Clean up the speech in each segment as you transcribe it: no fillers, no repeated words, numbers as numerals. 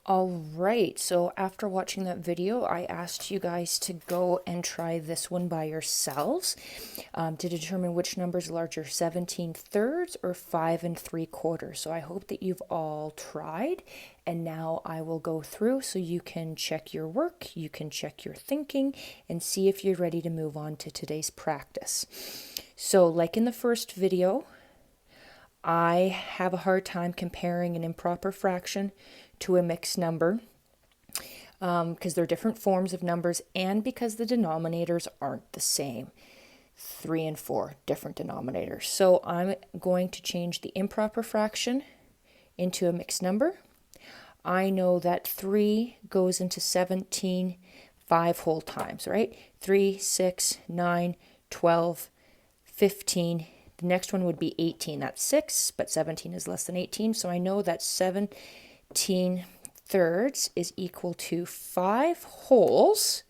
All right, so after watching that video, I asked you guys to go and try this one by yourselves to determine which number is larger, 17/3 or 5 3/4. So I hope that you've all tried, and now I will go through so you can check your work, you can check your thinking, and see if you're ready to move on to today's practice. So like in the first video, I have a hard time comparing an improper fraction to a mixed number because they're different forms of numbers and because the denominators aren't the same. 3 and 4, different denominators. So I'm going to change the improper fraction into a mixed number. I know that 3 goes into 17 5 whole times, right? 3, 6, 9, 12, 15. The next one would be 18. That's 6, but 17 is less than 18. So I know that 17/3 is equal to 5 wholes.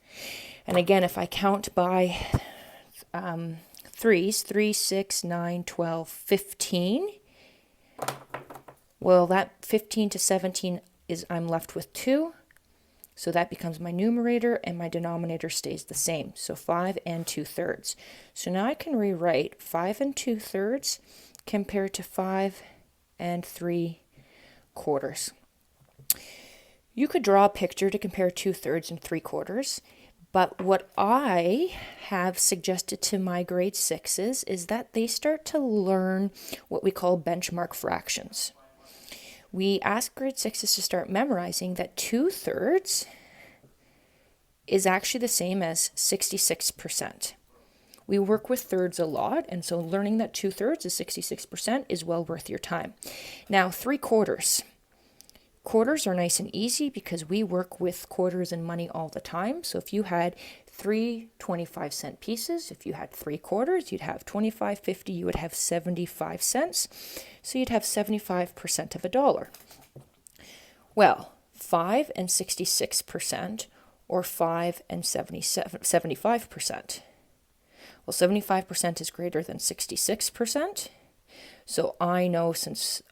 And again, if I count by threes, 3, 6, 9, 12, 15. Well, that 15 to 17 is, I'm left with 2. So that becomes my numerator, and my denominator stays the same. So 5 2/3. So now I can rewrite 5 2/3 compared to 5 3/4. You could draw a picture to compare 2/3 and 3/4, but what I have suggested to my grade 6s is that they start to learn what we call benchmark fractions. We ask grade 6s to start memorizing that 2/3 is actually the same as 66%. We work with thirds a lot, and so learning that 2/3 is 66% is well worth your time. Now, 3/4. Quarters are nice and easy because we work with quarters and money all the time. So if you had 3 25-cent pieces, if you had 3/4, you'd have 25, 50, you would have 75 cents. So you'd have 75% of a dollar. Well, 5 66%, or 5 75%. Well, 75% is greater than 66%. So I know, since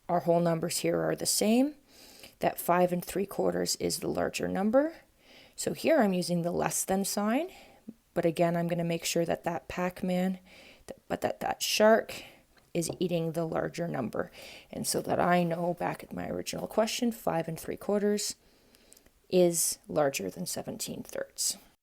our whole numbers here are the same, that 5 3/4 is the larger number. So here I'm using the less than sign, but again, I'm going to make sure that that Pac-Man, that shark is eating the larger number. And so that I know, back at my original question, 5 3/4 is larger than 17/3.